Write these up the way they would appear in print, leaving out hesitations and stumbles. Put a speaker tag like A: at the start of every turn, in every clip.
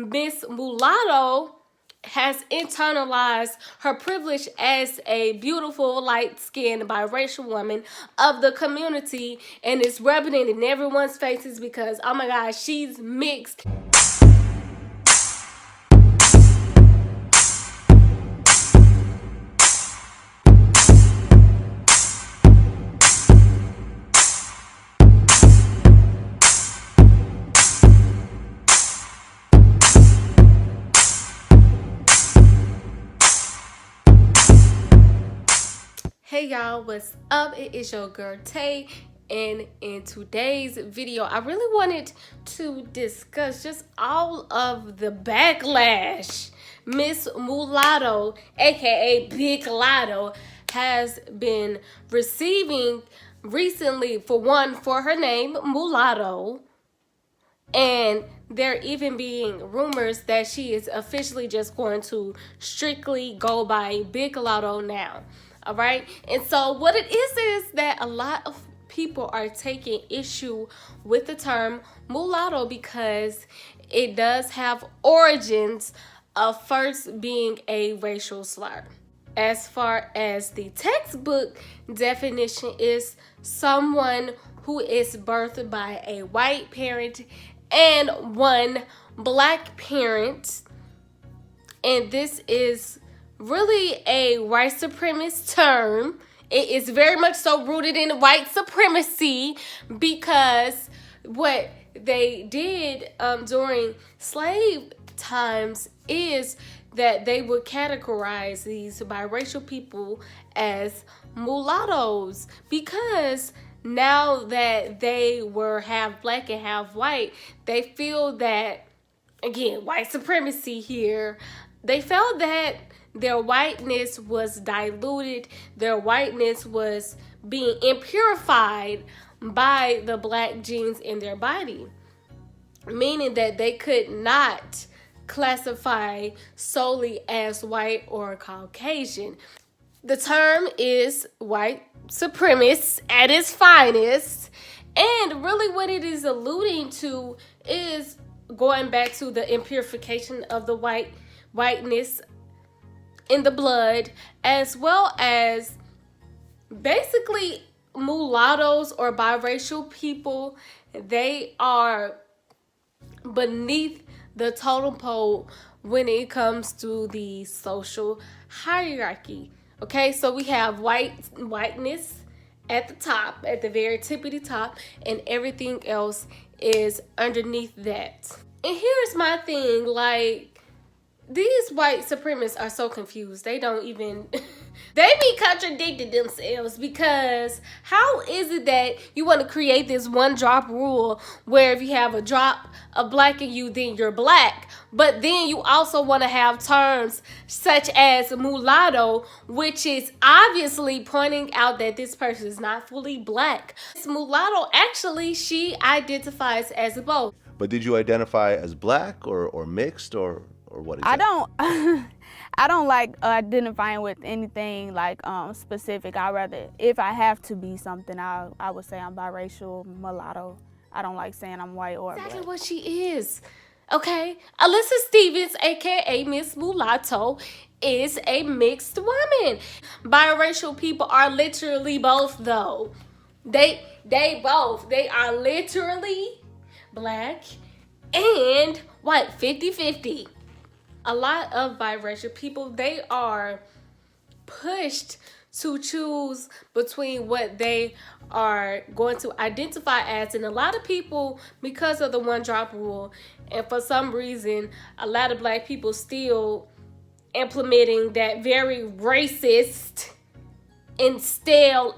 A: Miss Mulatto has internalized her privilege as a beautiful, light-skinned, biracial woman of the community and is rubbing it in everyone's faces because, oh my gosh, she's mixed. Hey y'all, what's up? It is your girl Tay, and in today's video I really wanted to discuss just all of the backlash Miss Mulatto, aka Big Lotto, has been receiving recently. For one, for her name Mulatto, and there even being rumors that she is officially just going to strictly go by Big Lotto now. All right. And so what it is that a lot of people are taking issue with the term mulatto because it does have origins of first being a racial slur. As far as the textbook definition is someone who is birthed by a white parent and one black parent. And this is really a white supremacist term. It is very much so rooted in white supremacy because what they did during slave times is that they would categorize these biracial people as mulattoes, because now that they were half black and half white, they feel that, again, white supremacy here, they felt that their whiteness was diluted, their whiteness was being impurified by the black genes in their body, meaning that they could not classify solely as white or Caucasian. The term is white supremacist at its finest, and really what it is alluding to is going back to the impurification of the whiteness in the blood, as well as basically mulattoes or biracial people. They are beneath the totem pole when it comes to the social hierarchy. Okay, so we have whiteness at the top, at the very tippity top, and everything else is underneath that. And here's my thing, like, these white supremacists are so confused. They don't even, they be contradicting themselves, because how is it that you want to create this one drop rule where if you have a drop of black in you, then you're black, but then you also want to have terms such as mulatto, which is obviously pointing out that this person is not fully black. This mulatto, actually, she identifies as both.
B: But did you identify as black or mixed or what exactly?
C: I don't like identifying with anything like specific. I rather, if I have to be something, I would say I'm biracial, mulatto. I don't like saying I'm white or
A: exactly
C: black.
A: What she is. Okay, Alyssa Stevens, aka Miss Mulatto, is a mixed woman. Biracial people are literally both, though. They both. They are literally black and white, 50-50. A lot of biracial people, they are pushed to choose between what they are going to identify as. And a lot of people, because of the one drop rule, and for some reason, a lot of black people still implementing that very racist and stale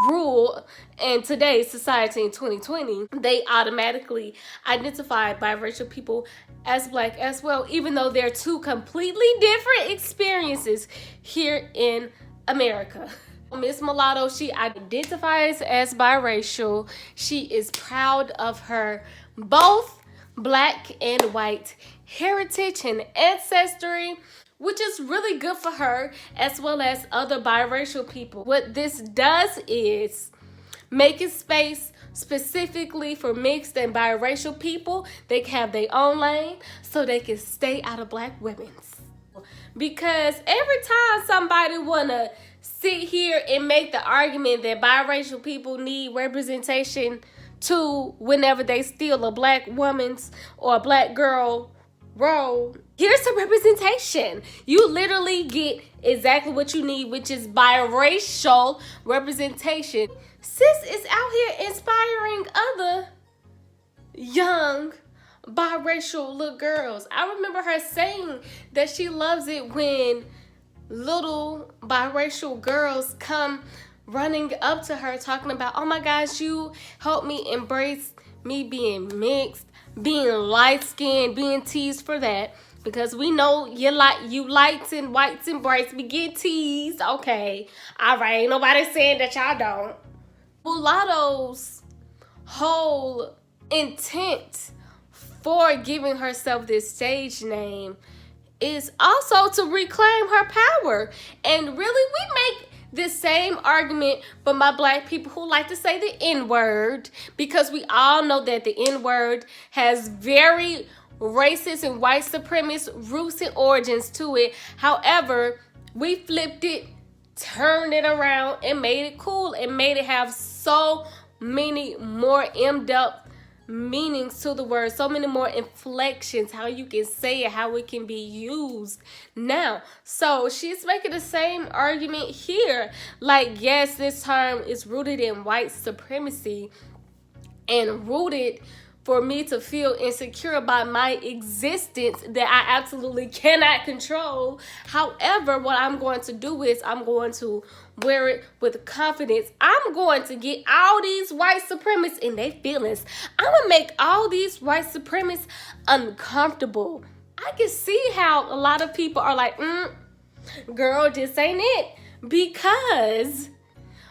A: rule in today's society in 2020, they automatically identify biracial people as black as well, even though they're two completely different experiences here in America. Miss Mulatto, she identifies as biracial. She is proud of her both black and white heritage and ancestry, which is really good for her as well as other biracial people. What this does is making space specifically for mixed and biracial people. They can have their own lane so they can stay out of black women's. Because every time somebody wanna sit here and make the argument that biracial people need representation too, whenever they steal a black woman's or a black girl role, here's some representation. You literally get exactly what you need, which is biracial representation. Sis is out here inspiring other young biracial little girls. I remember her saying that she loves it when little biracial girls come running up to her talking about, oh my gosh, you helped me embrace me being mixed, being light-skinned, being teased for that. Because we know you lights and whites and brights be get teased. Okay. All right. Ain't nobody saying that y'all don't. Mulatto's whole intent for giving herself this stage name is also to reclaim her power. And really, we make this same argument for my black people who like to say the N-word, because we all know that the N-word has very racist and white supremacist roots and origins to it. However, we flipped it, turned it around, and made it cool and made it have so many more in-depth meanings to the word, so many more inflections, how you can say it, how it can be used now. So she's making the same argument here. Like, yes, this term is rooted in white supremacy and rooted for me to feel insecure about my existence that I absolutely cannot control. However, what I'm going to do is I'm going to wear it with confidence. I'm going to get all these white supremacists in their feelings. I'm going to make all these white supremacists uncomfortable. I can see how a lot of people are like, girl, this ain't it. Because,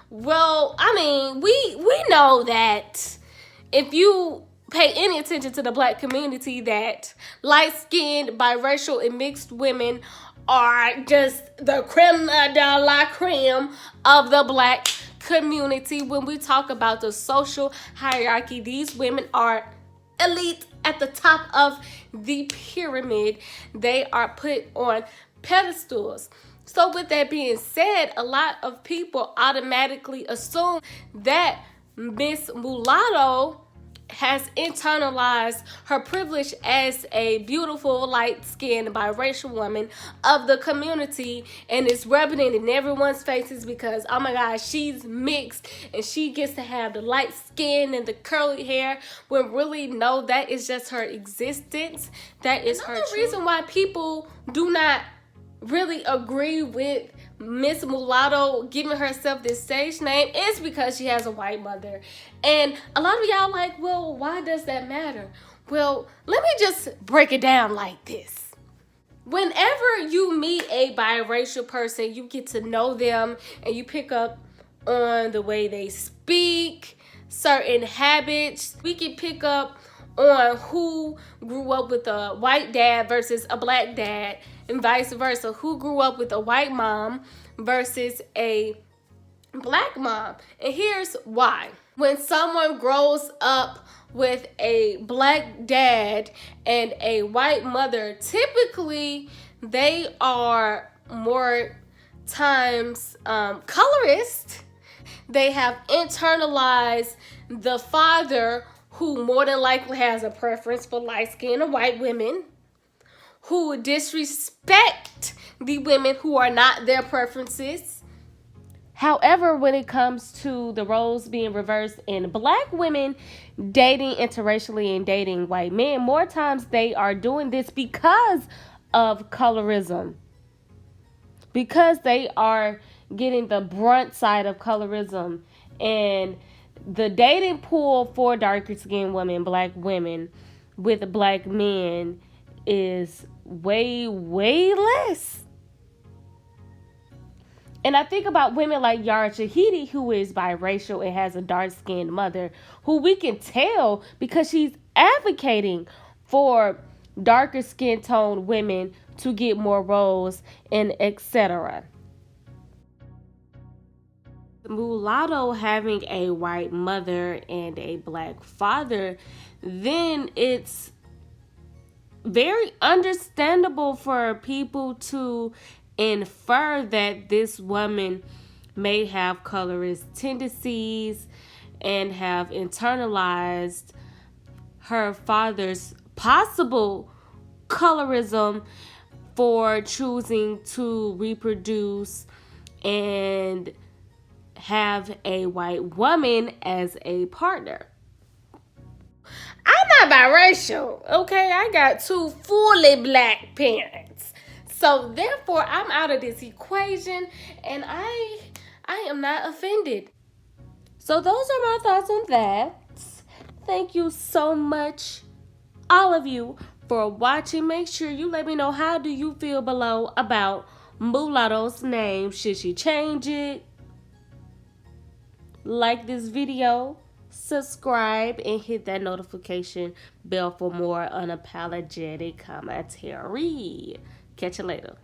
A: well, I mean, we know that if you pay any attention to the black community, that light-skinned, biracial, and mixed women are just the creme de la creme of the black community. When we talk about the social hierarchy, these women are elite at the top of the pyramid. They are put on pedestals. So with that being said, a lot of people automatically assume that Miss Mulatto has internalized her privilege as a beautiful, light-skinned, biracial woman of the community, and it's rubbing it in everyone's faces because, oh my gosh, she's mixed and she gets to have the light skin and the curly hair, when really, no, that is just her existence. That is her truth. The reason why people do not really agree with Miss Mulatto giving herself this stage name is because she has a white mother. And a lot of y'all like, well, why does that matter? Well, let me just break it down like this. Whenever you meet a biracial person, you get to know them and you pick up on the way they speak, certain habits. We can pick up on who grew up with a white dad versus a black dad, and vice versa, who grew up with a white mom versus a black mom. And here's why. When someone grows up with a black dad and a white mother, typically they are more times colorist. They have internalized the father, who more than likely has a preference for light-skinned or white women, who disrespect the women who are not their preferences. However, when it comes to the roles being reversed in black women dating interracially and dating white men, more times they are doing this because of colorism. Because they are getting the brunt side of colorism, and the dating pool for darker skinned women, black women with black men, is way, way less. And I think about women like Yara Shahidi, who is biracial and has a dark-skinned mother, who we can tell because she's advocating for darker skin tone women to get more roles and etc. Mulatto having a white mother and a black father, then it's very understandable for people to infer that this woman may have colorist tendencies and have internalized her father's possible colorism for choosing to reproduce and have a white woman as a partner. I'm not biracial, okay? I got two fully black parents. So therefore I'm out of this equation and I am not offended. So those are my thoughts on that. Thank you so much, all of you, for watching. Make sure you let me know, how do you feel below about Mulatto's name? Should she change it? Like this video, subscribe, and hit that notification bell for more unapologetic commentary. Catch you later.